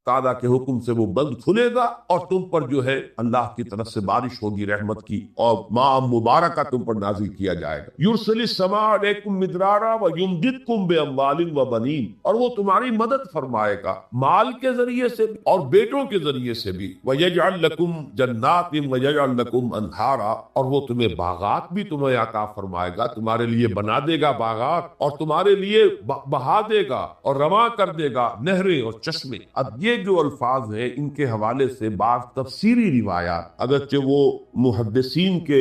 تعالیٰ کے حکم سے وہ بند کھلے گا اور تم پر جو ہے اللہ کی طرف سے بارش ہوگی رحمت کی اور ماء مبارکہ تم پر نازل کیا جائے گا. یرسل السماء علیکم مدرارا ویمددکم باموال وبنین، اور وہ تمہاری مدد فرمائے گا مال کے ذریعے سے بھی اور بیٹوں کے ذریعے سے بھی. ویجعل لکم جنات ویجعل لکم انہارا، اور وہ تمہیں باغات بھی تمہیں عطا فرمائے گا، تمہارے لیے بنا دے گا باغات اور تمہارے لیے بہا دے گا اور رواں کر دے گا نہریں اور چشمے. اب یہ جو الفاظ ہیں ان کے حوالے سے بعض تفسیری روایات، اگرچہ وہ محدثین کے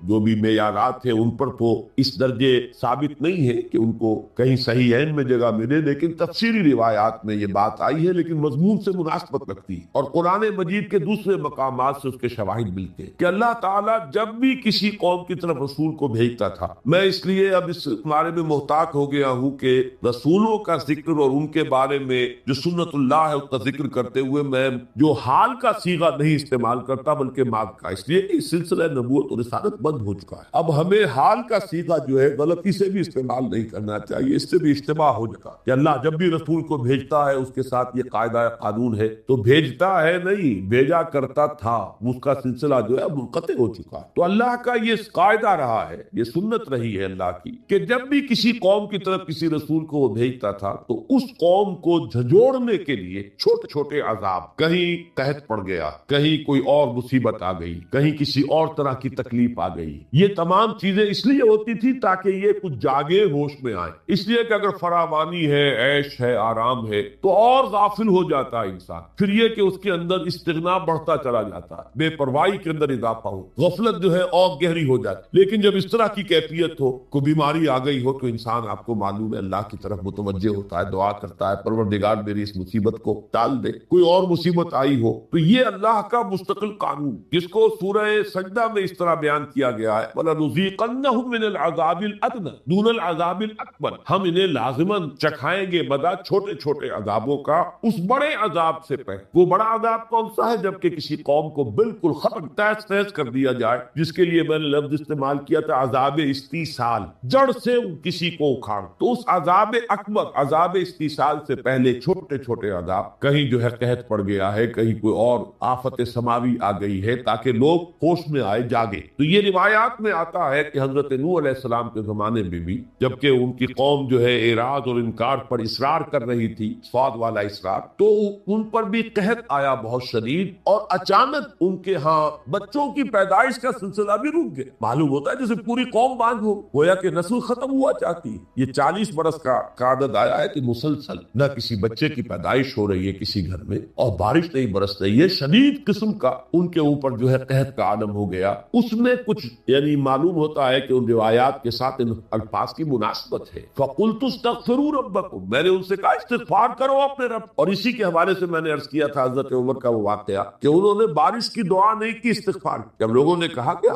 جو بھی معیارات ہیں ان پر تو اس درجے ثابت نہیں ہے کہ ان کو کہیں صحیحین میں جگہ ملے، لیکن تفسیری روایات میں یہ بات آئی ہے، لیکن مضمون سے مناسبت رکھتی ہے اور قرآن مجید کے دوسرے مقامات سے اس کے شواہد ملتے ہیں کہ اللہ تعالیٰ جب بھی کسی قوم کی طرف رسول کو بھیجتا تھا. میں اس لیے اب اس بارے میں محتاط ہو گیا ہوں کہ رسولوں کا ذکر اور ان کے بارے میں جو سنت اللہ ہے اس کا ذکر کرتے ہوئے میں جو حال کا صیغہ نہیں استعمال کرتا بلکہ ماض کا، اس لیے کہ سلسلہ نبوت اور رسالت بند ہو چکا ہے. اب ہمیں حال کا صیغہ جو ہے غلطی سے بھی استعمال نہیں کرنا چاہیے، اس سے بھی اجتماع ہو جاتا کہ اللہ جب بھی رسول کو بھیجتا ہے اس کے ساتھ یہ قاعدہ قانون ہے، تو بھیجتا ہے نہیں، بھیجا کرتا تھا، اس کا سلسلہ جو ہے منقطع ہو چکا ہے. تو اللہ کا یہ قاعدہ رہا ہے، یہ سنت رہی ہے اللہ کی کہ جب بھی کسی قوم کی طرف کسی رسول کو وہ بھیجتا تھا تو اس قوم کو جھنجھوڑنے کے لیے چھوٹے چھوٹے عذاب، کہیں قحط پڑ گیا، کہیں کوئی اور مصیبت آ گئی، کہیں کسی اور طرح کی تکلیف آ گئی، یہ تمام چیزیں اس لیے ہوتی تھی تاکہ یہ کچھ جاگے، ہوش میں آئے. اس لیے کہ اگر فراوانی ہے، عیش ہے، آرام ہے تو اور غافل ہو جاتا ہے انسان، پھر یہ کہ اس کے اندر استغنا بڑھتا چلا جاتا ہے، بے پرواہی کے اندر اضافہ ہو، غفلت جو ہے اور گہری ہو جاتی. لیکن جب اس طرح کی کیفیت ہو، کوئی بیماری آ گئی ہو، تو انسان آپ کو معلوم ہے اللہ کی طرف متوجہ ہوتا ہے، دعا کرتا ہے پروردگار میری اس مصیبت کو ٹال دے. کوئی اور مصیبت آئی ہو تو یہ اللہ کا مستقل قانون، جس کو سورہ سجدہ میں اس طرح بیان کیا گیا ہے وَلَنُذِيقَنَّهُم مِّنَ الْعَذَابِ الْأَدْنَىٰ دُونَ الْعَذَابِ الْأَكْبَرِ، ہم انہیں لازماً چکھائیں گے مدہ چھوٹے چھوٹے عذابوں کا اس بڑے عذاب سے پہلے. وہ بڑا عذاب کون سا ہے؟ جبکہ کسی قوم کو بالکل ختم تہس تہس کر دیا جائے، جس کے لیے میں نے لفظ استعمال کیا تھا عذاب استیصال، جڑ سے کسی کو اکھاڑ. تو اس عذاب اکبر، عذاب استیصال سے پہلے چھوٹے چھوٹے عذاب، کہیں جو ہے قحط پڑ گیا ہے، کہیں کوئی اور آفت سماوی آ گئی ہے، تاکہ لوگ ہوش میں آئے، جاگے. تو یہ روایات میں آتا ہے کہ حضرت نوح علیہ السلام کے زمانے میں بھی جبکہ ان کی قوم جو ہے اعراض اور انکار پر اصرار کر رہی تھی، صاد والا اصرار، تو ان پر بھی قحط آیا بہت شدید، اور اچانک ان کے ہاں بچوں کی پیدائش کا سلسلہ بھی رک گیا. معلوم ہوتا ہے جیسے پوری قوم باندھ ہو، گویا کہ نسل ختم ہوا چاہتی ہے. یہ 40 برس کا عدد آیا ہے کہ مسلسل نہ کسی بچے کی پیدائش ہو رہی ہے کسی گھر میں، اور بارش نہیں برس رہی ہے. شدید قسم کا ان کے اوپر جو ہے قحط کا عالم ہو گیا. اس میں کچھ یعنی معلوم ہوتا ہے کہ ان روایات کے ساتھ ان الفاظ کی مناسبت ہے. فَقُلْتُ اسْتَغْفِرُوا رَبَّكُمْ، میں نے ان سے کہا استغفار کرو اپنے رب. اور اسی کے حوالے سے میں نے عرض کیا تھا حضرت عمر کا وہ واقعہ کہ انہوں نے بارش کی دعا نہیں کی، استغفار. جب لوگوں نے کہا کہ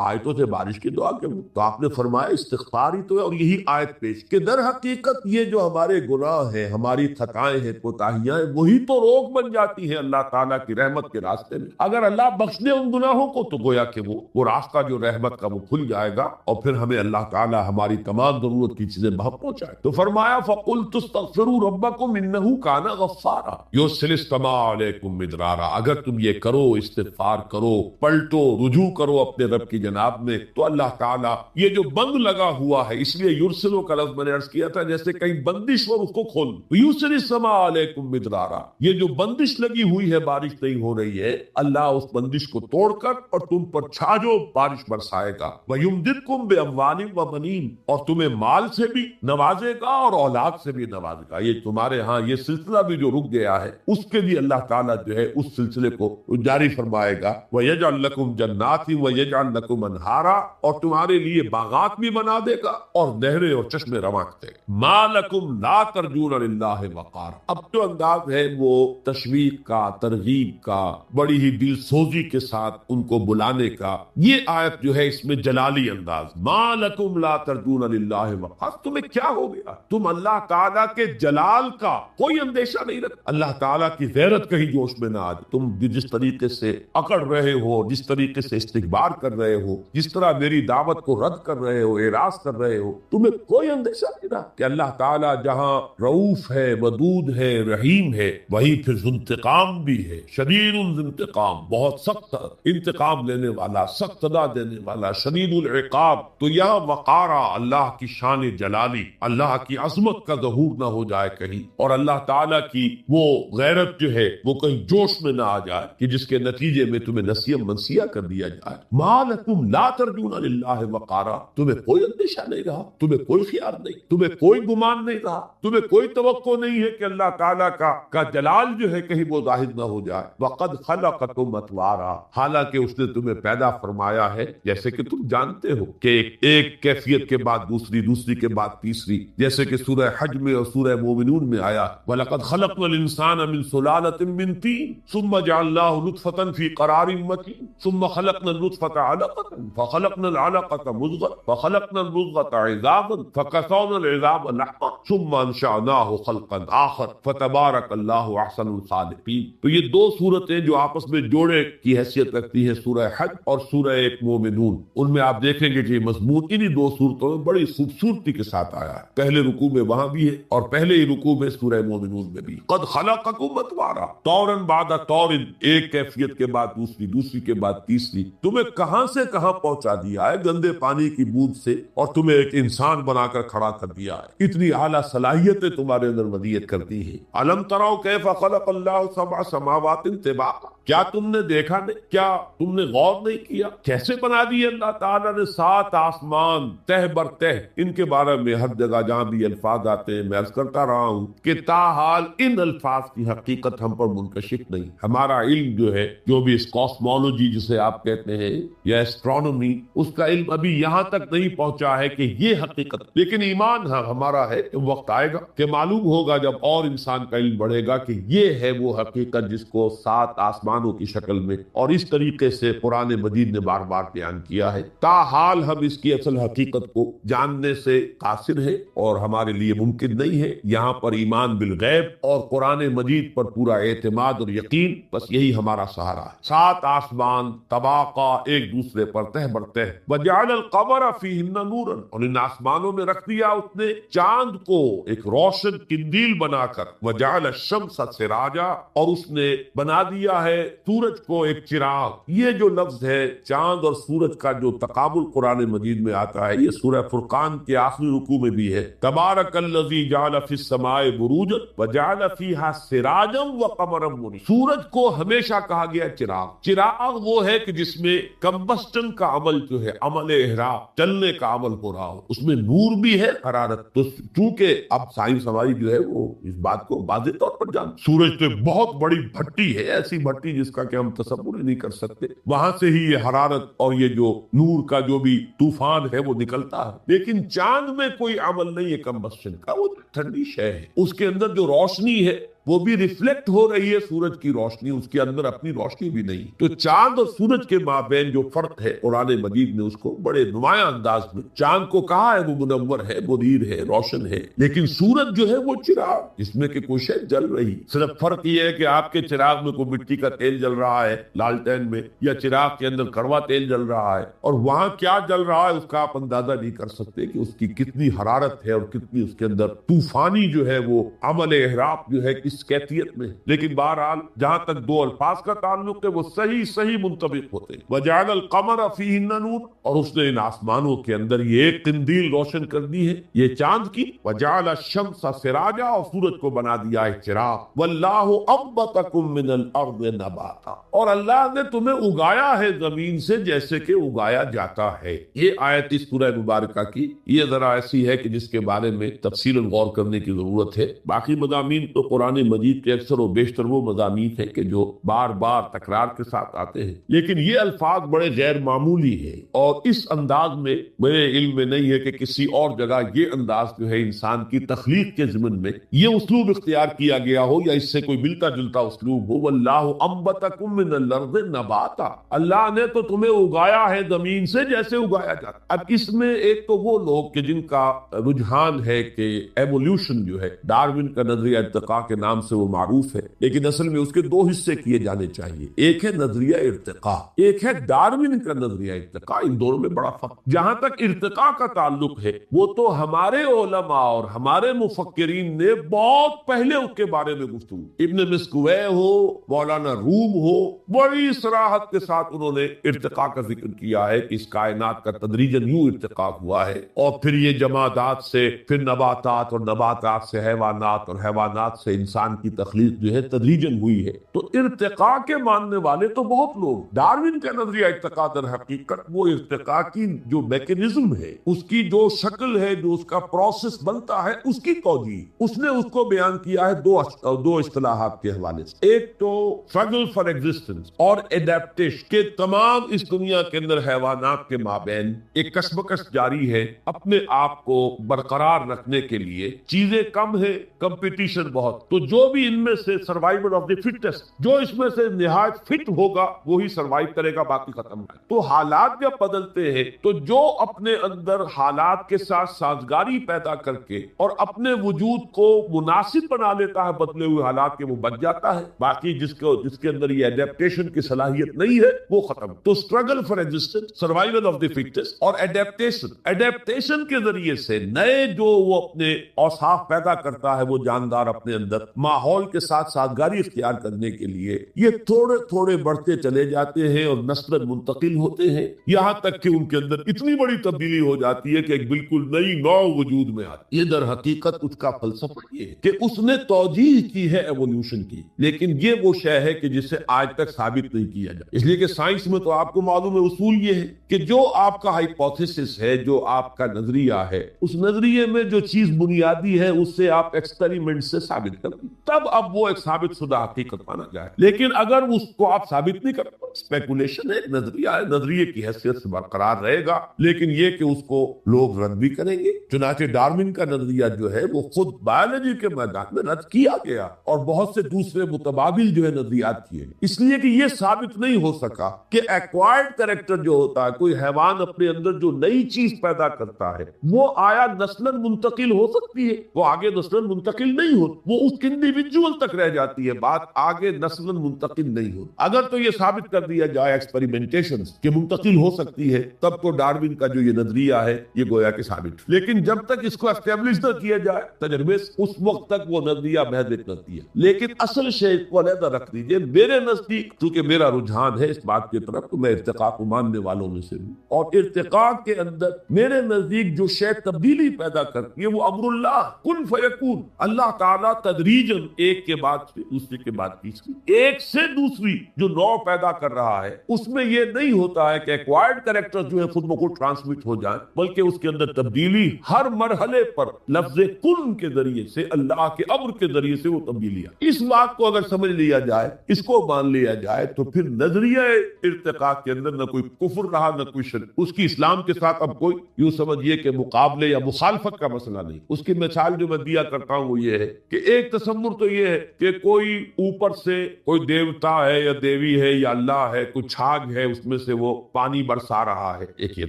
آیتوں سے بارش کی دعا کیوں، تو آپ نے فرمایا استغفار ہی تو ہے. اور یہی آیت پیش کہ در حقیقت یہ جو ہمارے گناہ ہیں، ہماری خطائیں ہیں، کوتاہیاں ہیں، وہی تو روک بن جاتی ہیں اللہ تعالیٰ کی رحمت کے راستے میں. اگر اللہ بخش دے ان گناہوں کو تو گویا کہ وہ راستہ جو رحمت کا وہ کھل جائے گا اور پھر ہمیں اللہ تعالیٰ ہماری تمام ضرورت کی چیزیں بہت پہنچائے. تو فرمایا فَقُلْتُ اسْتَغْفِرُوا رَبَّكُمْ إِنَّهُ كَانَ غَفَّارًا يُرْسِلِ السَّمَاءَ عَلَيْكُمْ مِدْرَارًا. اگر تم یہ کرو، استغفار کرو، پلٹو، رجوع کرو اپنے رب کی جناب میں، تو اللہ تعالیٰ یہ جو بند لگا ہوا ہے، اس لیے یرسلو کا لفظ میں نے عرض کیا تھا جیسے کہیں بندش ہو اس کو کھول. یُرْسِلِ السَّمَاءَ عَلَيْكُمْ مِدْرَارًا، یہ جو بندش لگی ہوئی ہے، بارش نہیں ہو رہی ہے، اللہ اس بندش کو توڑ کر اور تم پر چھاجو بارش برسائے گا. وَيُمْدِدْكُمْ بِأَمْوَالٍ وَبَنِينَ، اور تمہیں مال سے بھی نوازے گا اور اولاد سے بھی نوازے گا. یہ تمہارے ہاں یہ سلسلہ بھی جو رک گیا ہے، اس کے بھی اللہ تعالیٰ جو ہے اس سلسلے کو جاری فرمائے گا. وَيَجْعَلْ لَكُمْ جَنَّاتٍ وَيَجْعَلْ لَكُمْ أَنْهَارًا، اور تمہارے لیے باغات بھی بنا دے گا اور نہریں اور چشمے رواں کرے گا. مَا لَكُمْ لَا تَرْجُونَ لِلَّهِ وَقَارًا. اب جو انداز ہے وہ تشویق کا، ترغیب کا، بڑی ہی دل سوزی کے ساتھ ان کو بلانے کا، یہ آیت جو ہے اس میں جلالی انداز. مَا لَكُمْ لَا تَرْجُونَ لِلَّهِ وَقَارًا، تمہیں کیا ہو گیا؟ تم اللہ تعالیٰ کے جلال کا کوئی اندیشہ نہیں رکھتے، اللہ تعالیٰ کی غیرت کہیں جوش میں نہ آ جائے. تم جس طریقے سے اکڑ رہے ہو، جس طریقے سے استکبار کر رہے ہو، جس طرح میری دعوت کو رد کر رہے ہو، اعراض کر رہے ہو، تمہیں کوئی اندیشہ نہیں رہا کہ اللہ تعالیٰ جہاں رؤوف ہے، ودود ہے، رحیم حکیم ہے وہی پھر ذو انتقام بھی ہے، شدید الانتقام، بہت سخت انتقام لینے والا، سخت سزا دینے والا، شدید العقاب۔ تو یہاں وقارا اللہ کی شان جلالی، اللہ کی عظمت کا ظہور نہ ہو جائے کہیں، اور اللہ تعالیٰ کی وہ غیرت جو ہے وہ کہیں جوش میں نہ آ جائے کہ جس کے نتیجے میں تمہیں نسیم منسیہ کر دیا جائے۔ ما لکم لا ترجون للہ وقارا، تمہیں کوئی اندیشہ نہیں رہا، تمہیں کوئی خیال نہیں، تمہیں کوئی گمان نہیں رہا، تمہیں کوئی توقع نہیں ہے کہ اللہ تعالیٰ کا جلال جو ہے کہیں وہ ظاہر نہ ہو جائے۔ وقد خلقکم اطوارا، حالانکہ اس نے تمہیں پیدا فرمایا ہے جیسے کہ تم جانتے ہو کہ ایک کیفیت کے بعد دوسری، دوسری کے بعد تیسری، جیسے کہ سورہ حج میں اور سورہ مومنون میں آیا وَلَقَدْ خَلَقْنَا الْإِنسَانَ مِنْ سُلَالَةٍ مِنْ طِينٍ ثُمَّ جَعَلْنَاهُ نُطْفَةً فِي قَرَارٍ مَكِينٍ ثُمَّ خَلَقْنَا النُّطْفَةَ عَلَقَةً فَخَلَقْنَا الْعَلَقَةَ مُضْغَةً فَخَلَقْنَا الْمُضْغَةَ عِظَامًا فَكَسَوْنَا الْعِظَامَ لَحْمًا ثُمَّ أَنشَأْنَاهُ خَلْقًا آخَرَ فَتَبَارَكَ اللَّهُ أَحْسَنُ الْخَالِقِينَ۔ تو یہ دو صورتیں جو آپس میں جوڑے کی حیثیت رکھتی ہیں، سورہ حج اور سورہ مومنون، ان میں آپ دیکھیں گے کہ مضمون انہی دو صورتوں میں بڑی خوبصورتی کے ساتھ آیا ہے۔ پہلے رکوع میں وہاں بھی ہے اور پہلے ہی رکوع میں سورہ مومنون میں بھی۔ قد خلقکم اطوارا، طورا بعد طور، ایک کیفیت کے بعد دوسری، دوسری کے بعد تیسری، تمہیں کہاں سے کہاں پہنچا دیا ہے گندے پانی کی بوند سے، اور تمہیں ایک انسان بنا کر کھڑا کر دیا ہے۔ اتنی اعلیٰ صلاحیتیں تمہارے اندر ودیت کرتی ہیں۔ الم تروا کیف خلق اللہ سبع سماوات طباقا، کیا تم نے دیکھا نہیں، کیا تم نے غور نہیں کیا کیسے بنا دی اللہ تعالیٰ نے 7 آسمان تہ بر تہ۔ ان کے بارے میں ہر جگہ جہاں بھی الفاظ آتے ہیں میں عرض کرتا رہا ہوں کہ تاحال ان الفاظ کی حقیقت ہم پر منکشف نہیں۔ ہمارا علم جو ہے، جو بھی اس کاسمولوجی جسے آپ کہتے ہیں یا ایسٹرونومی، اس کا علم ابھی یہاں تک نہیں پہنچا ہے کہ یہ حقیقت، لیکن ایمان ہمارا ہے کہ وقت آئے گا کہ معلوم ہوگا جب اور انسان کا علم بڑھے گا کہ یہ ہے وہ حقیقت جس کو 7 آسمانوں کی شکل میں اور اس طریقے سے قرآن مجید نے بار بار بیان کیا ہے۔ تاحال ہم اس کی اصل حقیقت کو جاننے سے قاصر ہے اور ہمارے لیے ممکن نہیں ہے۔ یہاں پر ایمان بالغیب اور قرآن مجید پر پورا اعتماد اور یقین، بس یہی ہمارا سہارا ہے۔ 7 آسمان طباقہ، ایک دوسرے پر تہ بر تہ۔ وجعل القمر فیہن نورا، اور ان آسمانوں میں رکھ دیا اس نے چاند کو ایک روشن قندیل بنا کر۔ وجعل الشمس سراجا، اور اس نے بنا دیا ہے سورج کو ایک چراغ۔ یہ جو لفظ ہے چاند اور سورج کا جو تقابل قرآن مجید میں آتا ہے، یہ سورہ فرقان کے آخری رکوع میں بھی ہے۔ تبارک الذی جعل فی السماء بروجا وجعل فیہا سراجا وقمرا منیرا۔ سورج کو ہمیشہ کہا گیا چراغ۔ چراغ وہ ہے کہ جس میں کمبسٹن کا عمل جو ہے، عمل احراق، چلنے کا عمل ہو رہا ہو، اس میں نور بھی ہے، حرارت۔ تو چونکہ اب سائنس ہماری جو ہے وہ اس بات کو واضح طور پر جانتی، سورج تو بہت بڑی بھٹی ہے، ایسی بھٹی جس کا کہ ہم تصور ہی نہیں کر سکتے، وہاں سے ہی یہ حرارت اور یہ جو نور کا جو بھی طوفان ہے وہ نکلتا ہے۔ لیکن چاند میں کوئی عمل نہیں ہے کمبسشن کا، وہ ٹھنڈی شے ہے، اس کے اندر جو روشنی ہے وہ بھی ریفلیکٹ ہو رہی ہے سورج کی روشنی، اس کے اندر اپنی روشنی بھی نہیں۔ تو چاند اور سورج کے مابین جو فرق ہے قرآن مجید نے اس کو بڑے نمایاں انداز میں، چاند کو کہا ہے وہ منور ہے، منیر ہے، روشن ہے، لیکن سورج جو ہے وہ چراغ جس میں کہ کوئی شے جل رہی۔ صرف فرق یہ ہے کہ آپ کے چراغ میں کوئی مٹی کا تیل جل رہا ہے لالٹین میں، یا چراغ کے اندر کڑوا تیل جل رہا ہے، اور وہاں کیا جل رہا ہے اس کا آپ اندازہ نہیں کر سکتے کہ اس کی کتنی حرارت ہے اور کتنی اس کے اندر طوفانی جو ہے وہ عمل احراق جو ہے اس کیفیت میں۔ لیکن بہرحال جہاں تک دو الفاظ کا تعلق ہے وہ صحیح منطبق ہوتے ہیں۔ وجعل القمر فیہن نور، اور اس نے ان آسمانوں کے اندر یہ ایک قندیل روشن کر دی ہے، یہ چاند کی۔ وجعل الشمس سراجا، اور سورج کو بنا دیا ہے چراغ۔ واللہ انبتکم من الارض نباتا، اور اللہ نے تمہیں اگایا ہے زمین سے جیسے کہ اگایا جاتا ہے۔ یہ آیت اس سورہ مبارکہ کی یہ ذرا ایسی ہے کہ جس کے بارے میں تفصیل غور کرنے کی ضرورت ہے۔ باقی مضامین تو قرآن مجید کے اکثر و بیشتر وہ مضامین ہیں کہ جو بار بار تکرار کے ساتھ آتے ہیں، لیکن یہ الفاظ بڑے غیر معمولی ہیں، اور اس انداز میں میرے علم میں نہیں ہے کہ کسی اور جگہ یہ انداز جو ہے انسان کی تخلیق کے ضمن میں یہ اسلوب اختیار کیا گیا ہو یا اس سے کوئی ملتا جلتا اسلوب ہو۔ واللہ انبتکم من الارض نباتا، اللہ نے تو تمہیں اگایا ہے زمین سے جیسے اگایا جاتا۔ اب اس میں ایک تو وہ لوگ کہ جن کا رجحان ہے کہ ایوولوشن جو ہے، ڈارون کا نظریہ ارتقاء کے نام نام سے وہ معروف ہے، لیکن اصل میں اس کے دو حصے کیے جانے چاہیے، ایک ہے نظریہ ارتقاء، ایک ہے ڈارون کا نظریہ ارتقاء۔ ان دونوں میں بڑا فرق۔ جہاں تک ارتقاء کا تعلق ہے وہ تو ہمارے علماء اور ہمارے مفکرین نے بہت پہلے اس کے بارے میں گفتگو، ابن مسکوے ہو، مولانا روم ہو، بڑی صراحت کے ساتھ انہوں نے ارتقاء کا ذکر کیا ہے کہ اس کائنات کا تدریجاً یوں ارتقاء ہوا ہے، اور پھر یہ جمادات سے پھر نباتات، اور نباتات سے حیوانات، اور حیوانات سے انسان کی تخلیق جو ہے تدریجاً ہوئی ہے۔ تو ارتقاء کے ماننے والے تو بہت لوگ، ڈارون کا نظریہ ارتقاء در حقیقت وہ ارتقاء کی جو میکینزم ہے، اس کی جو شکل ہے، جو اس کا پروسیس بنتا ہے، اس کی توجیہ اس نے اس کو بیان کیا ہے دو اصطلاحات کے حوالے سے۔ ایک تو اسٹرگل فار ایگزسٹنس اور ایڈیپٹیشن، کہ تمام اس دنیا کے اندر حیوانات کے مابین ایک کشمکش جاری ہے اپنے آپ کو برقرار رکھنے کے لیے، چیزیں کم ہیں، کمپٹیشن بہت، تو جو بھی ان میں سے سروائیول آف دی فٹسٹ، جو اس میں سے نہایت فٹ ہوگا وہی سروائیو کرے گا، باقی ختم ہے۔ تو حالات جب بدلتے ہیں تو جو اپنے اندر حالات کے ساتھ سازگاری پیدا کر کے اور اپنے وجود کو مناسب بنا لیتا ہے بدلے ہوئے حالات کے، وہ بچ جاتا ہے، باقی جس کے اندر یہ ایڈیپٹیشن کی صلاحیت نہیں ہے وہ ختم۔ تو struggle for existence, survival of the fittest, اور ایڈیپٹیشن کے ذریعے سے نئے جو وہ اپنے اوصاف پیدا کرتا ہے وہ جاندار اپنے اندر ماحول کے ساتھ سازگاری اختیار کرنے کے لیے، یہ تھوڑے تھوڑے بڑھتے چلے جاتے ہیں اور نسل منتقل ہوتے ہیں، یہاں تک کہ ان کے اندر اتنی بڑی تبدیلی ہو جاتی ہے کہ ایک بالکل نئی نوع وجود میں آتی ہے۔ یہ در حقیقت اس کا فلسفہ یہ ہے کہ اس نے توجیہ کی ہے ایوولوشن کی، لیکن یہ وہ شے ہے کہ جسے آج تک ثابت نہیں کیا جائے۔ اس لیے کہ سائنس میں تو آپ کو معلوم ہے اصول یہ ہے کہ جو آپ کا ہائپوتھیسس ہے، جو آپ کا نظریہ ہے، اس نظریے میں جو چیز بنیادی ہے اس سے آپ ایکسپیریمنٹ سے ثابت کریں، تب اب وہ ایک ثابت شدہ حقیقت مانا جائے۔ لیکن اگر اس کو آپ ثابت نہیں کرتے، اسپیکولیشن ہے، نظریہ ہے، نظریے کی حیثیت سے برقرار رہے گا، لیکن یہ کہ اس کو لوگ رد بھی کریں گے۔ چنانچہ ڈارون کا نظریہ جو ہے وہ خود بایولوجی کے میدان میں رد کیا گیا، اور بہت سے دوسرے متبادل جو ہے نظریات کیے، اس لیے کہ یہ ثابت نہیں ہو سکا کہ ایکوائرڈ کریکٹر جو ہوتا ہے، کوئی حیوان اپنے اندر جو نئی چیز پیدا کرتا ہے، وہ آیا نسلاً منتقل ہو سکتی ہے؟ وہ آگے نسلاً منتقل نہیں ہو، وہ اس انڈیویجول تک رہ جاتی ہے، بات آگے نسلاً منتقل نہیں ہو۔ اگر تو یہ ثابت کر دیا جائے ایکسپیریمنٹیشن کہ منتقل ہو سکتی ہے، تب تو ڈارون کا جو یہ نظریہ ہے یہ گویا کہ ثابت، لیکن جب تک اس کو اسٹیبلش نہ کیا جائے تجربے سے، اس وقت تک وہ نظریہ محض ایک نظریہ۔ لیکن اصل شے کو علیحدہ رکھ دیجئے، میرے نزدیک چونکہ میرا رجحان ہے اس بات کی طرف تو میں ارتقاء کو ماننے والوں میں سے ہوں، اور ارتقاء کے اندر میرے نزدیک جو شے تبدیلی پیدا کرتی ہے وہ امر اللہ، کن فیکون، اللہ تعالیٰ تدریجاً ایک کے بعد دوسری کے بعد تیسری، ایک سے دوسری جو نوع پیدا کر رہا ہے، اس میں یہ نہیں ہوتا ہے کہ ایکوائرڈ کریکٹر جو ہے خود بخود ٹرانسمٹ ہو جائیں، بلکہ اس کے اندر تبدیلی ہر مرحلے پر لفظ کن کے ذریعے سے، اللہ کے امر کے ذریعے سے وہ تبدیلیاں۔ اس بات کو اگر سمجھ لیا جائے، اس کو مان لیا جائے، تو پھر نظریہ ارتقاء کے اندر نہ کوئی کفر رہا نہ کوئی شرک، اس کی اسلام کے ساتھ اب کوئی یوں سمجھیے کہ مقابلے یا مخالفت کا مسئلہ نہیں۔ اس کی مثال جو میں دیا کرتا ہوں وہ یہ ہے کہ ایک تصور تو یہ ہے کہ کوئی اوپر سے کوئی دیوتا ہے یا دیوی ہے یا اللہ ہے، کوئی چھاگ ہے، اس میں سے وہ پانی برسا رہا ہے، ایک یہ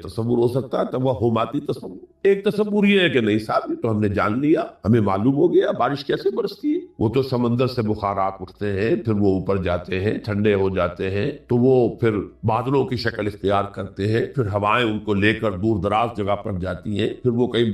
تصور ہو سکتا ہے توہماتی تصور۔ ایک تصور یہ ہے کہ نہیں صاحب یہ تو ہم نے جان لیا، ہمیں معلوم ہو گیا بارش کیسے برستی ہے، وہ تو سمندر سے بخارات اٹھتے ہیں، پھر وہ اوپر جاتے ہیں، ٹھنڈے ہو جاتے ہیں، تو وہ پھر بادلوں کی شکل اختیار کرتے ہیں، پھر ہوائیں ان کو لے کر دور دراز جگہ پر جاتی ہیں، پھر وہ کئی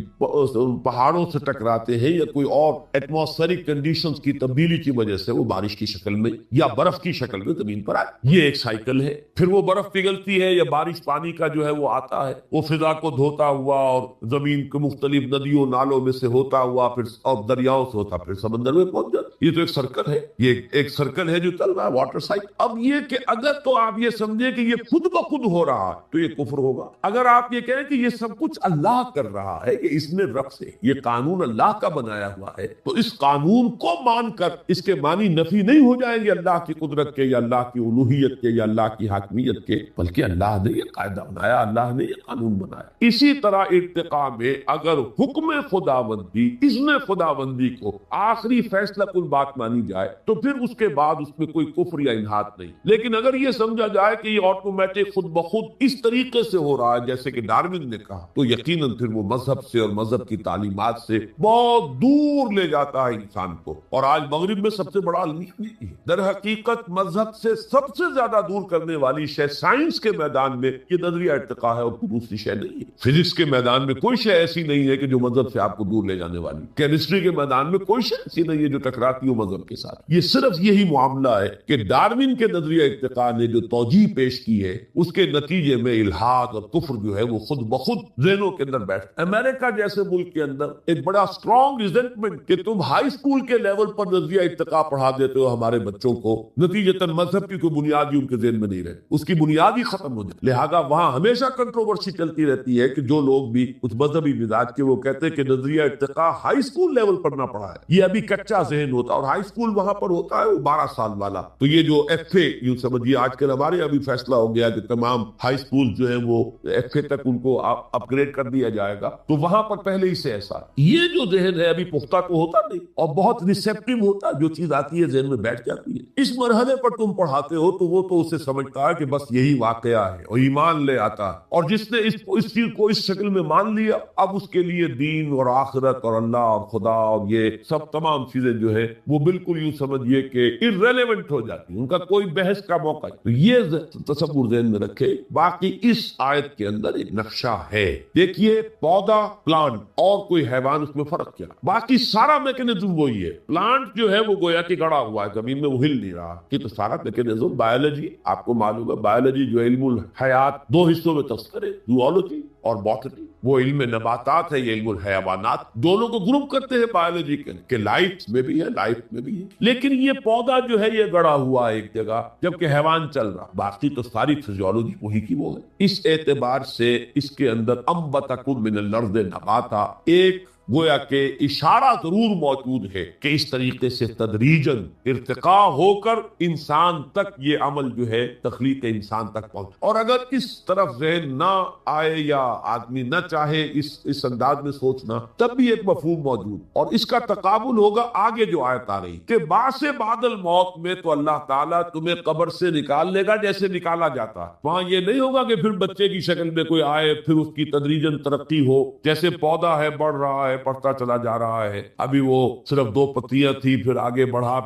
پہاڑوں سے ٹکراتے ہیں یا کوئی اور ایٹماسفیرک کنڈیشنز کی تبدیلی کی وجہ سے وہ بارش کی شکل میں یا برف کی شکل میں زمین پر آئے۔ یہ ایک سائیکل ہے، پھر وہ برف پگھلتی ہے یا بارش پانی کا جو ہے وہ آتا ہے، وہ فضا کو دھوتا ہوا اور زمین کے مختلف ندیوں نالوں میں سے ہوتا ہوا پھر اور دریاؤں سے ہوتا پھر سمندر میں پہنچ جاتا۔ یہ تو ایک سرکل ہے، یہ ایک سرکل ہے جو چل رہا ہے، واٹر سائیکل۔ اب یہ کہ اگر تو آپ یہ سمجھیں کہ یہ خود بخود ہو رہا ہے تو یہ کفر ہوگا۔ اگر آپ یہ کہیں کہ یہ سب کچھ اللہ کر رہا ہے، کہ اس نے رب سے یہ قانون اللہ کا بنایا ہوا ہے، تو اس قانون کو مان کر اس کے معنی نفی نہیں ہو جائیں گے اللہ کی قدرت کے یا اللہ کی الوہیت کے یا اللہ کی حاکمیت کے، بلکہ اللہ نے یہ قاعدہ بنایا، اللہ نے یہ قانون بنایا۔ اسی طرح ارتقاء میں اگر حکم خداوندی، اذن خداوندی کو آخری فیصلہ فیصلہ کن بات مانی جائے تو پھر اس کے بعد اس میں کوئی کفر یا الحاد نہیں. لیکن اگر یہ سمجھا جائے کہ یہ آٹومیٹک خود بخود اس طریقے سے ہو رہا ہے جیسے کہ ڈارون نے کہا, تو یقیناً پھر وہ مذہب سے اور مذہب کی تعلیمات سے بہت دور لے جاتا ہے انسان کو. اور آج مغرب میں سب سے بڑا المیہ در حقیقت مذہب سے سب سے زیادہ دور کرنے والی شے سائنس کے میدان میں یہ نظریہ ارتقاء ہے اور دوسری شے نہیں ہے. فزکس کے میدان میں کوئی شے ایسی نہیں ہے کہ جو مذہب سے آپ کو دور لے جانے والی. کیمسٹری کے میدان میں کوئی شے ایسی نہیں ہے جو ٹکراتی ہو مذہب کے ساتھ. یہ صرف یہی معاملہ ہے کہ ڈارون کے نظریہ ارتقاء نے جو توجیہ پیش کی ہے اس کے نتیجے میں الحاد اور کفر جو ہے وہ خود بخود ذہنوں کے اندر بیٹھ. امریکہ جیسے ملک کے اندر ایک بڑا اسٹرانگ ریزنٹمنٹ کہ تم ہائی اسکول کے لیول پر نظریہ ارتقاء پڑھا دیتے ہو ہمارے بچوں کو, نتیجتاً مذہب کی کوئی بنیاد ہی ان کے ذہن میں نہیں رہے, اس کی بنیاد ہی ختم ہو جائے. لہذا وہاں ہمیشہ کنٹروورسی چلتی رہتی ہے کہ جو لوگ بھی اس مذہبی مزاج کے وہ کہتے ہیں کہ نظریہ ارتقاء ہائی اسکول لیول پر نہ پڑھا ہے, یہ ابھی کچا ذہن ہوتا ہے. اور ہائی اسکول وہاں پر ہوتا ہے وہ 12 سال والا. تو یہ جو ایف اے یوں سمجھیے آج کل ہمارے ابھی فیصلہ ہو گیا کہ تمام ہائی اسکول جو ہے وہ ایف اے تک ان کو اپ گریڈ کر دیا جائے گا, تو وہاں پر پہلے ہی سے ایسا یہ جو ذہن ہے ابھی پختہ تو ہوتا نہیں اور بہت ریسیپٹیو ہوتا, جو چیز آتی ہے ذہن میں بیٹھ جاتی ہے. اس مرحلے پر تم پڑھاتے ہو تو وہ تو اسے سمجھتا ہے کہ بس یہی واقعہ ہے اور ایمان لے آتا ہے, اور جس نے اس چیز کو اس شکل میں مان لیا اب اس کے لیے دین اور آخرت اور اللہ اور خدا اور یہ سب تمام چیزیں جو ہے وہ بالکل یوں سمجھیے کہ irrelevant ہو جاتی ہیں, ان کا کوئی بحث کا موقع نہیں. تو یہ تصور ذہن میں رکھے. باقی اس آیت کے اندر ایک نقشہ ہے, دیکھیے پودا پلانٹ اور کوئی حیوان اس میں فرق کیا, باقی سارا میکینزم وہی ہے. پلانٹ جو ہے وہ گویا کہ گڑا ہوا ہے زمین میں, وہ ہل نہیں رہا. یہ تو سارا میکینزم بایولوجی, آپ کو معلوم ہے بایولوجی جو علم الحیات 2 حصوں میں تقسیم ہے, زوالوجی اور باٹنی. وہ علم نباتات ہے, یہ علم الحیوانات, دونوں کو گروپ کرتے ہیں بایولوجی کے کہ لائف میں بھی ہے لائف میں بھی ہے. لیکن یہ پودا جو ہے یہ گڑا ہوا ہے ایک جگہ جبکہ حیوان چل رہا, باقی تو ساری فزیولوجی وہی کی وہ ہے. اس اعتبار سے اس کے اندر انبتکم من الارض نباتا ایک گویا کہ اشارہ ضرور موجود ہے کہ اس طریقے سے تدریجاً ارتقاء ہو کر انسان تک یہ عمل جو ہے تخلیق انسان تک پہنچ. اور اگر اس طرف ذہن نہ آئے یا آدمی نہ چاہے اس انداز میں سوچنا, تب بھی ایک مفہوم موجود, اور اس کا تقابل ہوگا آگے جو آیت آ رہی کہ بعد بعد الموت میں تو اللہ تعالیٰ تمہیں قبر سے نکال لے گا جیسے نکالا جاتا ہے. وہاں یہ نہیں ہوگا کہ پھر بچے کی شکل میں کوئی آئے پھر اس کی تدریجاً ترقی ہو, جیسے پودا ہے بڑھ رہا ہے پڑھتا چلا جا رہا ہے, ابھی وہ صرف 2 پتیاں تھی, پھر آگے بڑھا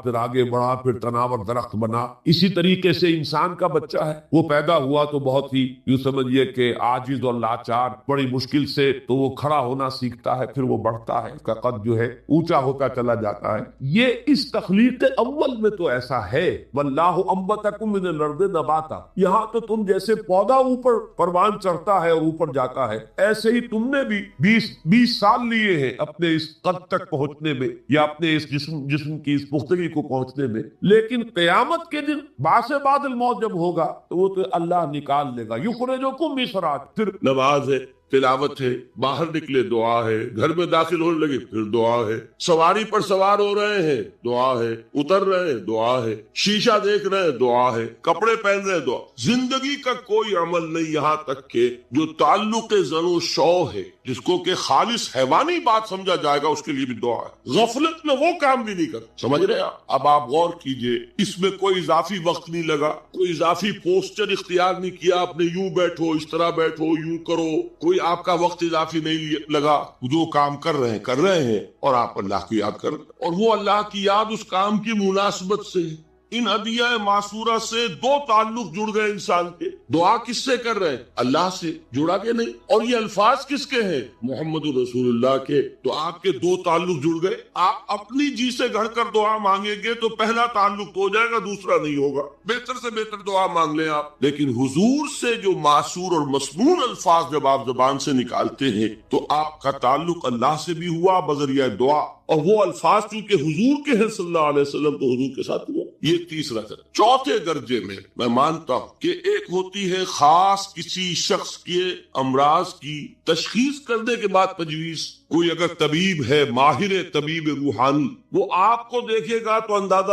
پھر تناور درخت بنا. اسی طریقے سے انسان کا بچہ ہے, وہ پیدا ہوا تو بہت ہی یوں سمجھیے کہ عاجز اور لاچار, بڑی مشکل سے تو وہ کھڑا ہونا سیکھتا ہے, پھر وہ بڑھتا ہے, اس کا قد جو ہے اونچا ہوتا چلا جاتا ہے. یہ اس تخلیق اول میں تو ایسا ہے, واللہ انبتکم من الارض نباتا. یہاں تو تم جیسے پودا اوپر پروان چڑھتا ہے اور اوپر جاتا ہے, ایسے ہی تم نے بھی 20 سال لیے ہیں اپنے اس قد تک پہنچنے میں یا اپنے اس جسم کی اس پختگی کو پہنچنے میں. لیکن قیامت کے دن بعد الموت جب ہوگا تو وہ تو اللہ نکال لے گا. یخرجکم من سرات, پھر نماز ہے, تلاوت ہے, باہر نکلے دعا ہے, گھر میں داخل ہونے لگے پھر دعا ہے, سواری پر سوار ہو رہے ہیں دعا ہے, اتر رہے ہیں دعا ہے, شیشہ دیکھ رہے ہیں دعا ہے, کپڑے پہن رہے ہیں دعا. زندگی کا کوئی عمل نہیں یہاں تک کہ جو تعلق زن و شو ہے, جس کو کہ خالص حیوانی بات سمجھا جائے گا, اس کے لیے بھی دعا ہے. غفلت میں وہ کام بھی نہیں کرتا, سمجھ رہے ہیں. اب آپ غور کیجئے, اس میں کوئی اضافی وقت نہیں لگا, کوئی اضافی پوسچر اختیار نہیں کیا, اپنے یوں بیٹھو اس طرح بیٹھو یوں کرو, کوئی آپ کا وقت اضافی نہیں لگا. جو کام کر رہے ہیں اور آپ اللہ کی یاد کر رہے ہیں, اور وہ اللہ کی یاد اس کام کی مناسبت سے. ان ادعیہ معصورہ سے 2 تعلق جڑ گئے انسان کے. دعا کس سے کر رہے ہیں؟ اللہ سے, جڑا کے نہیں. اور یہ الفاظ کس کے ہیں؟ محمد رسول اللہ کے. تو آپ کے 2 تعلق جڑ گئے. آپ اپنی جی سے گھڑ کر دعا مانگیں گے تو پہلا تعلق تو ہو جائے گا, دوسرا نہیں ہوگا. بہتر سے بہتر دعا مانگ لیں آپ. لیکن حضور سے جو معصور اور مسمون الفاظ جب آپ زبان سے نکالتے ہیں تو آپ کا تعلق اللہ سے بھی ہوا بذریعہ دعا, اور وہ الفاظ چونکہ حضور کے ہیں صلی اللہ علیہ وسلم تو حضور کے ساتھ ہوا. یہ تیسرا درجہ. چوتھے درجے میں مانتا ہوں کہ ایک ہوتی ہے خاص کسی شخص کے امراض کی تشخیص کرنے کے بعد تجویز, کوئی اگر طبیب ہے، ماہر طبیب روحانی، وہ آپ کو دیکھے گا تو اندازہ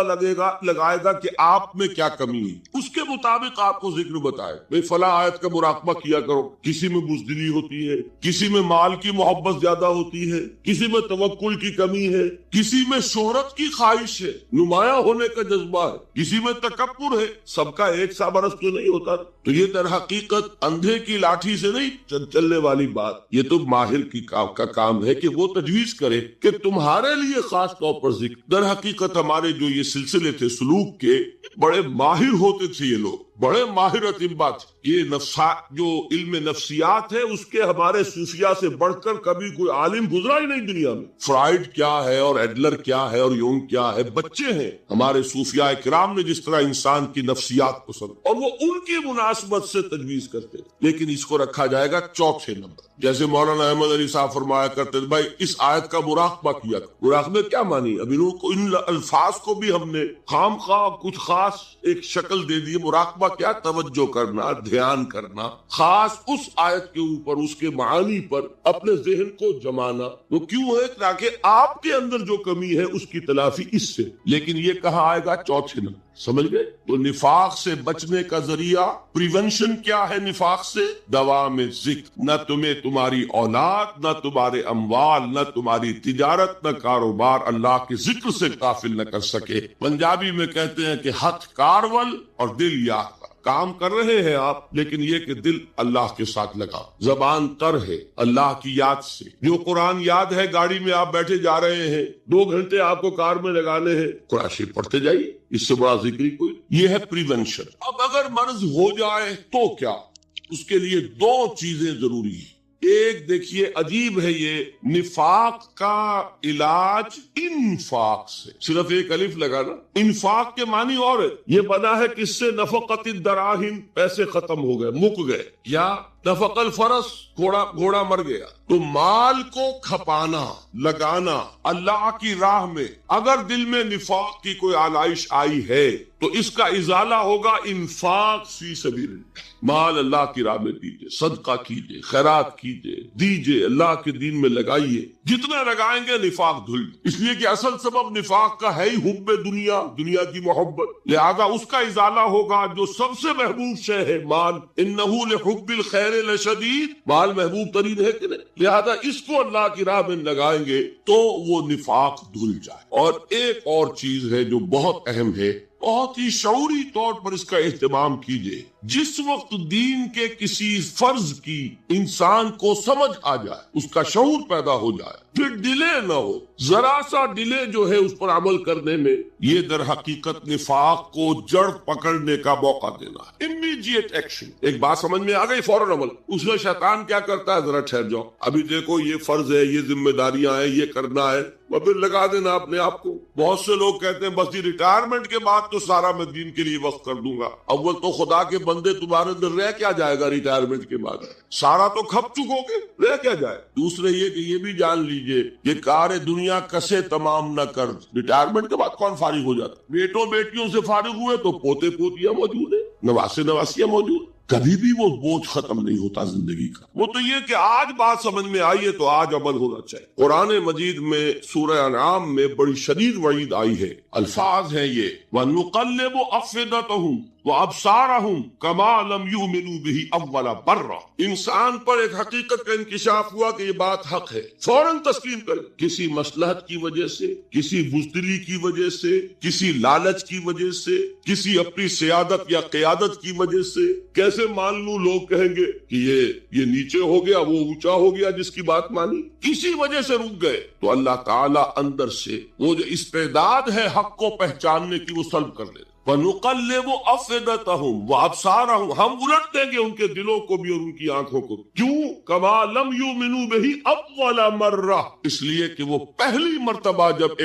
لگائے گا کہ آپ میں کیا کمی ہے، اس کے مطابق آپ کو ذکر بتائے، بھئی فلاں آیت کا مراقبہ کیا کرو، کسی میں بزدلی ہوتی ہے، کسی میں مال کی محبت زیادہ ہوتی ہے، کسی میں توکل کی کمی ہے، کسی میں شہرت کی خواہش ہے، نمایاں ہونے کا جذبہ ہے، کسی میں تکبر ہے، سب کا ایک سا برس تو نہیں ہوتا۔ تو یہ در حقیقت اندھے کی لاٹھی سے نہیں چلنے والی بات، یہ تو ماہر کا کام ہے کہ وہ تجویز کرے کہ تمہارے لیے خاص طور پر ذکر۔ در حقیقت ہمارے جو یہ سلسلے تھے سلوک کے، بڑے ماہر ہوتے تھے یہ لوگ، بڑے ماہر اطباء تھے۔ یہ جو علم نفسیات ہے اس کے ہمارے صوفیاء سے بڑھ کر کبھی کوئی عالم گزرا ہی نہیں دنیا میں۔ فرائڈ کیا ہے اور ایڈلر کیا ہے اور یونگ کیا ہے، بچے ہیں ہمارے صوفیاء کرام نے جس طرح انسان کی نفسیات کو سمجھا، اور وہ ان کی مناسبت سے تجویز کرتے ہیں۔ لیکن اس کو رکھا جائے گا چوتھے نمبر، جیسے مولانا احمد علی صاحب فرمایا کرتے تھے، بھائی اس آیت کا مراقبہ کیا کرو۔ مراقبہ کیا مانی؟ اب ان الفاظ کو بھی ہم نے خام خواہ کچھ خاص ایک شکل دے دی۔ مراقبہ کیا؟ توجہ کرنا، دھیان کرنا، خاص اس آیت کے اوپر، اس کے معانی پر اپنے ذہن کو جمانا۔ وہ کیوں ہے؟ تاکہ آپ کے اندر جو کمی ہے اس کی تلافی اس سے۔ لیکن یہ کہاں آئے گا؟ چوتھے نمبر، سمجھ گئے؟ تو نفاق سے بچنے کا ذریعہ، پریونشن کیا ہے نفاق سے؟ دوام ذکر۔ نہ تمہیں تمہاری اولاد، نہ تمہارے اموال، نہ تمہاری تجارت، نہ کاروبار اللہ کے ذکر سے غافل نہ کر سکے۔ پنجابی میں کہتے ہیں کہ ہتھ کارول اور دل یاد۔ کام کر رہے ہیں آپ، لیکن یہ کہ دل اللہ کے ساتھ لگا، زبان تر ہے اللہ کی یاد سے۔ جو قرآن یاد ہے، گاڑی میں آپ بیٹھے جا رہے ہیں، 2 گھنٹے آپ کو کار میں لگانے ہیں، قرآن شریف پڑھتے جائیے، اس سے بڑا ذکر ہی کوئی۔ یہ ہے پریونشن۔ اب اگر مرض ہو جائے تو کیا؟ اس کے لیے 2 چیزیں ضروری ہیں۔ ایک دیکھیے، عجیب ہے یہ، نفاق کا علاج انفاق سے، صرف ایک الف لگانا۔ انفاق کے معنی اور ہے، یہ بنا ہے کس سے؟ نفقت الدراہم، پیسے ختم ہو گئے، مک گئے، یا نفق الفرس، گھوڑا مر گیا۔ تو مال کو کھپانا، لگانا اللہ کی راہ میں، اگر دل میں نفاق کی کوئی آلائش آئی ہے تو اس کا ازالہ ہوگا انفاق فی سبیل اللہ۔ مال اللہ کی راہ میں دیجئے، صدقہ کیجئے، خیرات کیجئے، دیجئے، اللہ کے دین میں لگائیے۔ جتنا لگائیں گے نفاق دھل، اس لیے کہ اصل سبب نفاق کا ہے ہی حب دنیا، دنیا کی محبت، لہذا اس کا ازالہ ہوگا۔ جو سب سے محبوب شے ہے مال، انہ لحب الخیر لشدید، مال محبوب ترین ہے کہ نہیں؟ لہذا اس کو اللہ کی راہ میں لگائیں گے تو وہ نفاق دھل جائے۔ اور ایک اور چیز ہے جو بہت اہم ہے، بہت ہی شعوری طور پر اس کا اہتمام کیجئے۔ جس وقت دین کے کسی فرض کی انسان کو سمجھ آ جائے، اس کا شعور پیدا ہو جائے، پھر ڈیلے نہ ہو، ذرا سا ڈیلے جو ہے اس پر عمل کرنے میں، یہ در حقیقت نفاق کو جڑ پکڑنے کا موقع دینا ہے۔ امیڈیٹ ایکشن، ایک بات سمجھ میں آ گئی، فوراً عمل۔ اس میں شیطان کیا کرتا ہے؟ ذرا ٹھہر جاؤ، ابھی دیکھو یہ فرض ہے، یہ ذمہ داریاں ہیں، یہ کرنا ہے، اور پھر لگا دینا اپنے آپ کو۔ بہت سے لوگ کہتے ہیں بس یہ ریٹائرمنٹ کے بعد تو سارا میں دین کے لیے وقت کر دوں گا۔ اول تو خدا کے بندے تمہارے اندر رہ کیا جائے گا ریٹائرمنٹ کے بعد؟ سارا تو کھپ چکو گے، رہ کیا جائے؟ دوسرے یہ کہ یہ بھی جان لیجئے کہ کار دنیا کسے تمام نہ کر، ریٹائرمنٹ کے بعد کون فارغ ہو جاتا؟ بیٹوں بیٹیوں سے فارغ ہوئے تو پوتے پوتیاں موجود ہیں، نواسے نواسیاں موجود، کبھی بھی وہ بوجھ ختم نہیں ہوتا زندگی کا۔ وہ تو یہ کہ آج بات سمجھ میں آئی ہے تو آج عمل ہونا چاہیے۔ قرآن مجید میں سورہ انعام میں بڑی شدید وعید آئی ہے، الفاظ ہیں یہ، وَنُقَلِّبُ أَفْئِدَتَهُمْ وَأَبْصَارَهُمْ كَمَا لَمْ يُؤْمِنُوا بِهِ أَوَّلَ مَرَّةٍ۔ انسان پر ایک حقیقت کا انکشاف ہوا کہ یہ بات حق ہے، فوراً تسلیم کرے۔ کسی مصلحت کی وجہ سے، کسی بزدلی کی وجہ سے، کسی لالچ کی وجہ سے، کسی اپنی سیادت یا قیادت کی وجہ سے، کیسے مان لوں؟ لوگ کہیں گے کہ یہ نیچے ہو گیا، وہ اونچا ہو گیا جس کی بات مانی، کسی وجہ سے رک گئے، تو اللہ تعالیٰ اندر سے وہ جو استعداد ہے حق کو پہچاننے کی وہ سلب کر لے۔ وَنُقَلِّبُ أَفْئِدَتَهُمْ وَأَبْصَارَهُمْ، ہم الٹ دیں گے ان کے دلوں کو بھی اور ان کی آنکھوں کو۔ کیوں؟ كَمَا لَمْ يُؤْمِنُوا بِهِ أَوَّلَ مَرَّةٍ، اس لیے کہ وہ پہلی مرتبہ جب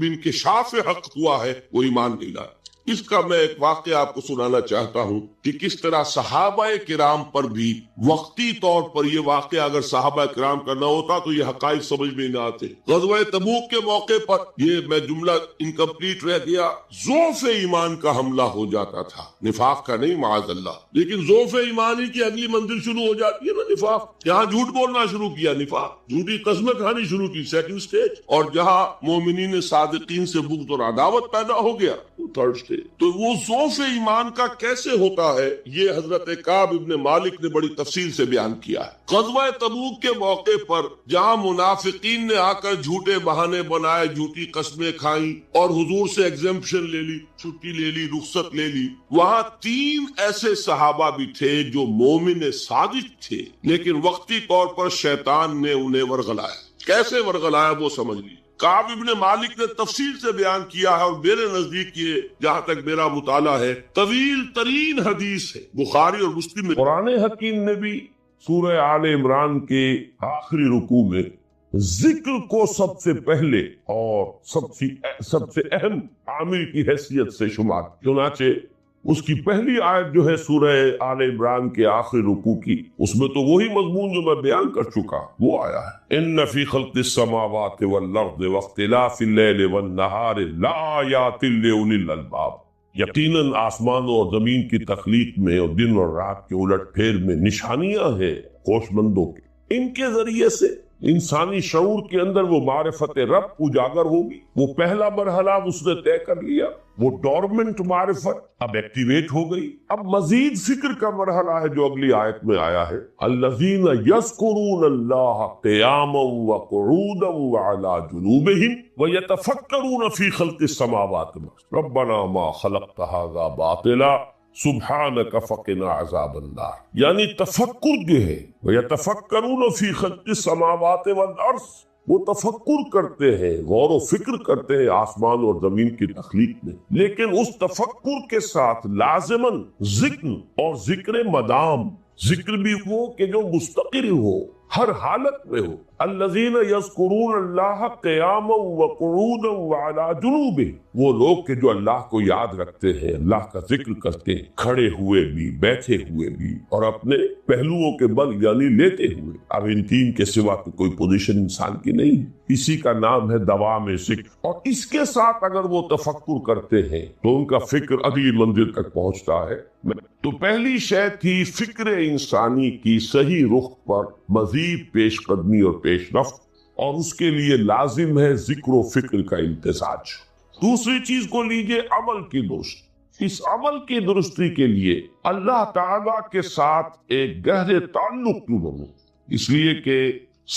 انکشاف حق ہوا ہے وہ ایمان نہیں لایا۔ اس کا میں ایک واقعہ آپ کو سنانا چاہتا ہوں کہ کس طرح صحابہ کرام پر بھی وقتی طور پر یہ واقعہ اگر صحابہ کرام کا نہ ہوتا تو یہ حقائق سمجھ میں نہ آتے۔ غزوہ تبوک کے موقع پر یہ میں جملہ انکمپلیٹ رہ گیا، ضعف ایمان کا حملہ ہو جاتا تھا، نفاق کا نہیں معاذ اللہ، لیکن ضعف ایمان ہی کی اگلی منزل شروع ہو جاتی ہے نا نفاق۔ یہاں جھوٹ بولنا شروع کیا، نفاق، جھوٹی قسمیں کھانی شروع کی، سیکنڈ سٹیج، اور جہاں مومنین صادقین سے بغض اور عداوت پیدا ہو گیا، تھرڈ سٹیج۔ تو وہ ضعف ایمان کا کیسے ہوتا ہے یہ حضرت کعب ابن مالک نے بڑی تفصیل سے بیان کیا ہے۔ غزوہ تبوک کے موقع پر جہاں منافقین نے آ کر جھوٹے بہانے بنائے، جھوٹی قسمیں کھائیں اور حضور سے ایگزمپشن لے لی، چھٹی لے لی، رخصت لے لی، وہاں 3 ایسے صحابہ بھی تھے جو مومن صادق تھے، لیکن وقتی طور پر شیطان نے انہیں ورغلایا۔ کیسے ورغلایا وہ سمجھ لی۔ کعب ابن مالک نے تفصیل سے بیان کیا ہے، اور میرے نزدیک یہ جہاں تک میرا مطالعہ ہے طویل ترین حدیث ہے، بخاری اور مسلم میں۔ قرآن حکیم نے بھی سورہ آل عمران کے آخری رکوع میں ذکر کو سب سے پہلے اور سب سے اہم عامل کی حیثیت سے شمار، چنانچہ اس کی پہلی آیت جو ہے سورہ آل عمران کے آخری رکوع کی، اس میں تو وہی مضمون جو میں بیان کر چکا وہ آیا ہے، ان فی خلق السماوات والارض واختلاف اللیل والنہار لآیات لأولی الالباب، یقیناً آسمانوں اور زمین کی تخلیق میں اور دن اور رات کے الٹ پھیر میں نشانیاں ہیں ہوش مندوں کے۔ ان کے ذریعے سے انسانی شعور کے اندر وہ معرفت رب اجاگر ہوگی۔ وہ پہلا مرحلہ اس نے طے کر لیا، وہ ڈورمنٹ معرفت اب ایکٹیویٹ ہو گئی۔ اب مزید فکر کا مرحلہ ہے جو اگلی آیت میں آیا ہے، الذین یذکرون اللہ قیاما وقعودا وعلی جنوبہم ویتفکرون فی خلق السماوات ربنا ما خلقت ھذا باطلا سبحانک فقنا عذاب النار، یعنی تفکر جو ہے وَيَتَفَكَّرُونَ فِي خَلْقِ السَّمَاوَاتِ وَالْأَرْضِ، وہ تفکر کرتے ہیں، غور و فکر کرتے ہیں آسمان اور زمین کی تخلیق میں، لیکن اس تفکر کے ساتھ لازماً ذکر، اور ذکر مدام، ذکر بھی وہ کہ جو مستقر ہو، ہر حالت میں ہو۔ الذین یذکرون اللہ قیاما وقعودا وعلی جنوبہم، وہ لوگ کہ جو اللہ کو یاد رکھتے ہیں، اللہ کا ذکر کرتے ہیں، کھڑے ہوئے بھی، بیٹھے ہوئے بھی، اور اپنے پہلوؤں کے بل یعنی لیتے ہوئے۔ اب ان 3 کے سوا تو کوئی پوزیشن انسان کی نہیں ہے، اسی کا نام ہے دوام ذکر، اور اس کے ساتھ اگر وہ تفکر کرتے ہیں تو ان کا فکر اگلی منزل تک پہنچتا ہے۔ تو پہلی شے تھی فکر انسانی کی صحیح رخ پر مزید پیش قدمی اور پیش رفت، اور اس کے لیے لازم ہے ذکر و فکر کا امتزاج۔ دوسری چیز کو لیجئے عمل کی درستی۔ اس عمل کی درستی کے لیے اللہ تعالیٰ کے ساتھ ایک گہرے تعلق کیوں بنو، اس لیے کہ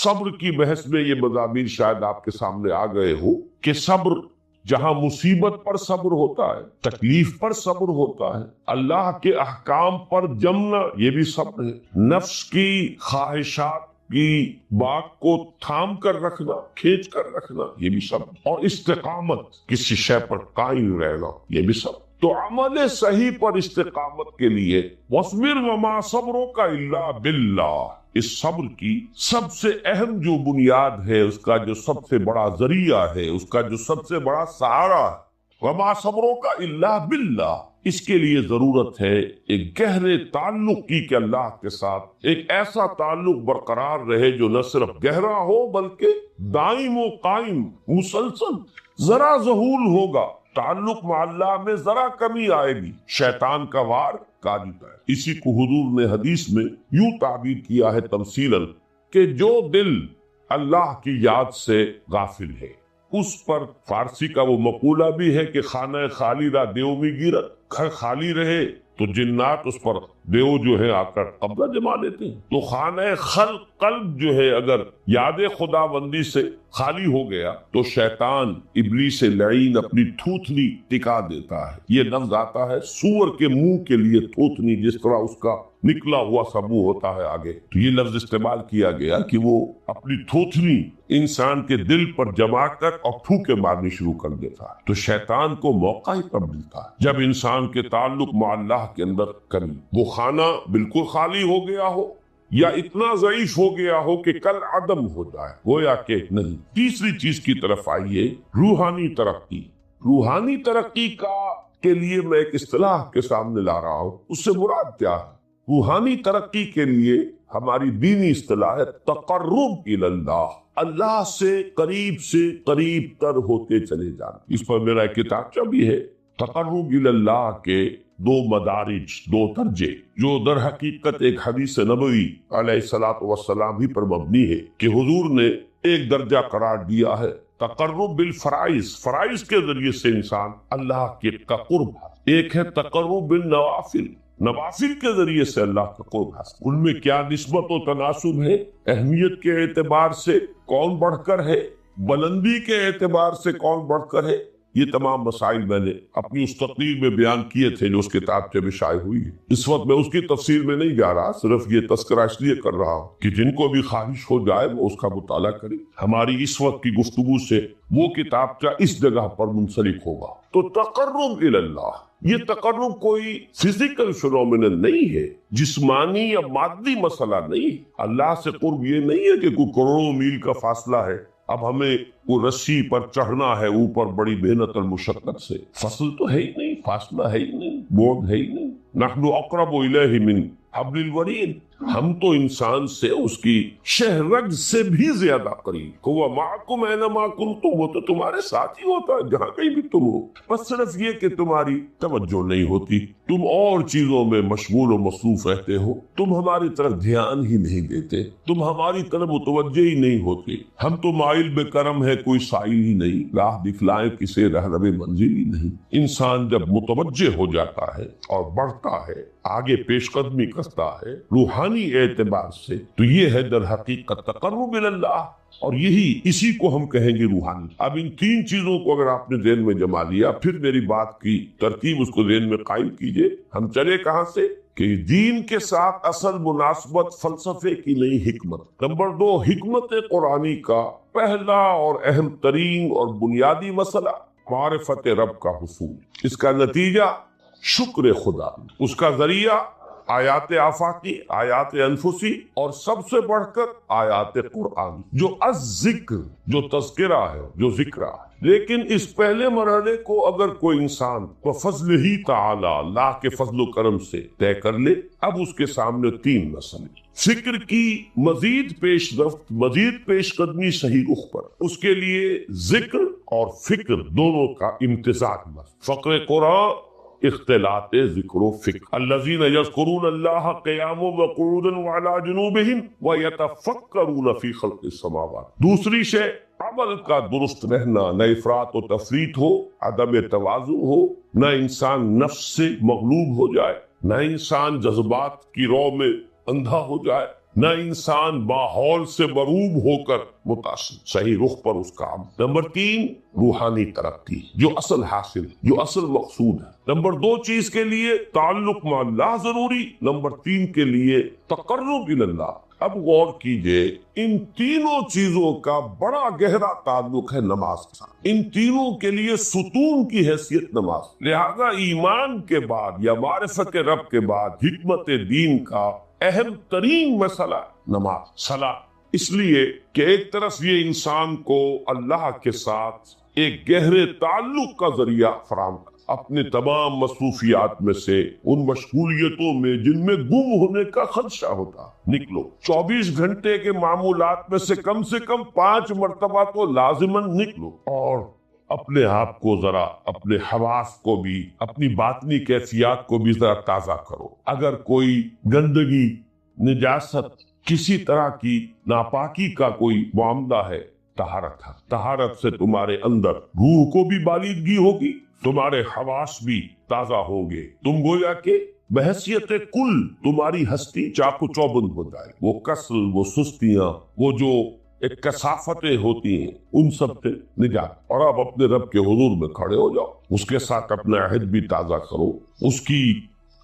صبر کی بحث میں یہ مضامین شاید آپ کے سامنے آ گئے ہو کہ صبر جہاں مصیبت پر صبر ہوتا ہے، تکلیف پر صبر ہوتا ہے، اللہ کے احکام پر جمنا یہ بھی صبر ہے، نفس کی خواہشات کی باغ کو تھام کر رکھنا، کھینچ کر رکھنا یہ بھی صبر، اور استقامت کسی شے پر قائم رہنا یہ بھی صبر۔ تو عمل صحیح پر استقامت کے لیے وَاصْبِرْ وَمَا صَبْرُكَ إِلَّا بِاللَّهِ، اس صبر کی سب سے اہم جو بنیاد ہے، اس کا جو سب سے بڑا ذریعہ ہے، اس کا جو سب سے بڑا سہارا ہے، وَمَا صَبْرُكَ إِلَّا بِاللَّهِ، اس کے لیے ضرورت ہے ایک گہرے تعلق کی کہ اللہ کے ساتھ ایک ایسا تعلق برقرار رہے جو نہ صرف گہرا ہو بلکہ دائم و قائم، مسلسل۔ ذرا ظہول ہوگا تعلق مع اللہ میں، ذرا کمی آئے گی، شیطان کا وار کاجتا ہے۔ اسی کو حضور نے حدیث میں یوں تعبیر کیا ہے تمثیلاً کہ جو دل اللہ کی یاد سے غافل ہے اس پر فارسی کا وہ مقولہ بھی ہے کہ خانہ خالی را دیو میں گیرت، گھر خالی رہے تو جنات اس پر دیو جو ہے آ کر قبضہ جما لیتے ہیں۔ تو خانہ خلق قلب جو ہے اگر یاد خدا بندی سے خالی ہو گیا تو شیطان ابلیس لعین اپنی تھوتنی ٹکا دیتا ہے۔ یہ لفظ آتا ہے سور کے منہ کے لیے تھوتنی، جس طرح اس کا نکلا ہوا سا منہ ہوتا ہے آگے، تو یہ لفظ استعمال کیا گیا کہ وہ اپنی تھوتنی انسان کے دل پر جما کر اور پھوکے مارنی شروع کر دیتا ہے۔ تو شیطان کو موقع ہی کب ملتا ہے جب انسان کے تعلق مع اللہ کے اندر کمی، وہ خانہ بالکل خالی ہو گیا ہو یا اتنا ضعیف ہو گیا ہو کہ کل عدم ہو جائے، گویا کہ نہیں۔ تیسری چیز کی طرف آئیے، روحانی ترقی۔ روحانی ترقی کا کے لیے میں ایک اصطلاح کے سامنے لا رہا ہوں، اس سے مراد کیا ہے؟ روحانی ترقی کے لیے ہماری دینی اصطلاح ہے تقرب الی اللہ، اللہ سے قریب تر ہوتے چلے جانا۔ اس پر میرا ایک کتابچہ بھی ہے، تقرب الی اللہ کے 2 مدارج، 2 درجے، جو در حقیقت ایک حدیث نبوی علیہ الصلوۃ والسلام ہی پر مبنی ہے کہ حضور نے ایک درجہ قرار دیا ہے تقرب بالفرائض، فرائض کے ذریعے سے انسان اللہ کے کا قرب ہے۔ ایک ہے تقرب بالنوافل، نوافل کے ذریعے سے اللہ کا قرب حاصل۔ ان میں کیا نسبت و تناسب ہے؟ اہمیت کے اعتبار سے کون بڑھ کر ہے، بلندی کے اعتبار سے کون بڑھ کر ہے، یہ تمام مسائل میں نے اپنی اس تقریر میں بیان کیے تھے جو اس کتاب سے بھی شائع ہوئی ہے۔ اس وقت میں اس کی تفسیر میں نہیں جا رہا، صرف یہ تذکرہ اس لیے کر رہا ہوں کہ جن کو بھی خواہش ہو جائے وہ اس کا مطالعہ کرے۔ ہماری اس وقت کی گفتگو سے وہ کتابچہ اس جگہ پر منسلک ہوگا۔ تو تقرب الی اللہ، یہ تقرب کوئی فزیکل فینومینل نہیں ہے، جسمانی یا مادی مسئلہ نہیں۔ اللہ سے قرب یہ نہیں ہے کہ کوئی کروڑوں میل کا فاصلہ ہے، اب ہمیں وہ رسی پر چڑھنا ہے اوپر بڑی محنت اور مشقت سے۔ فصل تو ہے ہی نہیں، فاصلہ ہے ہی نہیں، بعد ہے ہی نہیں۔ نحن اقرب الیہ من حبل الورید، ہم تو انسان سے اس کی شہرگ سے بھی زیادہ قریب۔ ہوا معکم اینما کنتم، وہ تو تمہارے ساتھ ہی ہوتا ہے جہاں کہیں بھی تم ہو، بس صرف یہ کہ تمہاری توجہ نہیں ہوتی، تم اور چیزوں میں مشغول و مصروف رہتے ہو، تم ہماری طرف دھیان ہی نہیں دیتے، تم ہماری طرف متوجہ ہی نہیں ہوتے۔ ہم تو مائل بے کرم ہے، کوئی سائل ہی نہیں، راہ دکھلائے کسے رہنم منزل ہی نہیں۔ انسان جب متوجہ ہو جاتا ہے اور بڑھتا ہے، آگے پیش قدمی کرتا ہے روحانی اعتبار سے، تو یہ ہے در حقیقت تقرب الی اللہ، اور اسی کو ہم کہیں گے روحانی۔ اب ان 3 چیزوں کو اگر آپ نے ذہن میں جما لیا، پھر میری بات کی ترتیب اس کو ذہن میں قائم کیجئے۔ ہم چلے کہاں سے کہ دین کے ساتھ اصل مناسبت فلسفے کی نہیں، حکمت۔ نمبر 2، حکمت قرآنی کا پہلا اور اہم ترین اور بنیادی مسئلہ معرفت رب کا حصول، اس کا نتیجہ شکر خدا، اس کا ذریعہ آیات آفاقی، آیات انفسی، اور سب سے بڑھ کر آیات قرآن، جو الذکر، جو تذکرہ ہے، جو ذکر ہے۔ لیکن اس پہلے مرحلے کو اگر کوئی انسان بفضل ہی تعالی، اللہ کے فضل و کرم سے طے کر لے، اب اس کے سامنے 3 مسئلے، فکر کی مزید پیش رفت، مزید پیش قدمی صحیح رخ پر، اس کے لیے ذکر اور فکر دونوں کا امتزاج مست، فقر قرآن اختلاط ذکر و فکر۔ الذین یذکرون اللہ قیاما وقعودا وعلی جنوبہم ویتفکرون فی خلق السماوات۔ دوسری شے عمل کا درست رہنا، نہ افراط و تفریط ہو، عدم تواضع ہو، نہ انسان نفس سے مغلوب ہو جائے، نہ انسان جذبات کی رو میں اندھا ہو جائے، نہ انسان ماحول سے مروب ہو کر متاثر، صحیح رخ پر اس کا عمل۔ نمبر 3، روحانی ترقی، جو اصل حاصل، جو اصل مقصود ہے۔ نمبر 2 چیز کے لیے تعلق مع اللہ ضروری، نمبر 3 کے لیے تقرب الی اللہ۔ اب غور کیجئے، ان تینوں چیزوں کا بڑا گہرا تعلق ہے نماز کے ساتھ، ان تینوں کے لیے ستون کی حیثیت نماز۔ لہذا ایمان کے بعد یا معرفت رب کے بعد حکمت دین کا اہم ترین مسئلہ نماز، صلاۃ، اس لیے کہ ایک طرف یہ انسان کو اللہ کے ساتھ ایک گہرے تعلق کا ذریعہ فراہم کرتا، اپنے تمام مصروفیات میں سے، ان مشغولیتوں میں جن میں گم ہونے کا خدشہ ہوتا، نکلو۔ 24 گھنٹے کے معمولات میں سے کم 5 مرتبہ تو لازماً نکلو، اور اپنے آپ کو ذرا، اپنے حواس کو بھی، اپنی باطنی کیفیات کو بھی ذرا تازہ کرو۔ اگر کوئی گندگی، نجاست، کسی طرح کی ناپاکی کا کوئی معاملہ ہے، طہارت ہے۔ طہارت سے تمہارے اندر روح کو بھی بالیدگی ہوگی، تمہارے حواس بھی تازہ ہوں گے، تم گویا کہ بحیثیت کل تمہاری ہستی چاق و چوبند ہو جائے، وہ کسل، وہ سستیاں، وہ جو ایک کثافتیں ہوتی ہیں، ان سب سے نجات۔ اور اب اپنے رب کے حضور میں کھڑے ہو جاؤ، اس کے ساتھ اپنا عہد بھی تازہ کرو، اس کی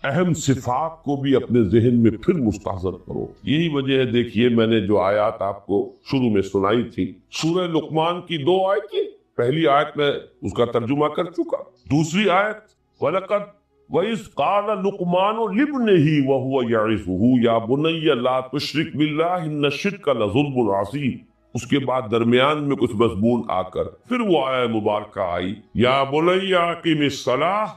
اہم صفات کو بھی اپنے ذہن میں پھر مستحضر کرو۔ یہی وجہ ہے، دیکھیے میں نے جو آیات آپ کو شروع میں سنائی تھی، سورہ لقمان کی 2 آیتیں، پہلی آیت میں اس کا ترجمہ کر چکا، دوسری آیت وَلَقَدْ وَإِذْ قَالَ لُقْمَانُ لِابْنِهِ وَهُوَ يَعِظُهُ يَا بُنَيَّ لَا تُشْرِكْ بِاللَّهِ إِنَّ الشِّرْكَ لَظُلْمٌ عَظِيمٌ۔ اس کے بعد درمیان میں کچھ مضمون آ کر پھر وہ آیت مبارکہ آئی، یا بنی اقم الصلاۃ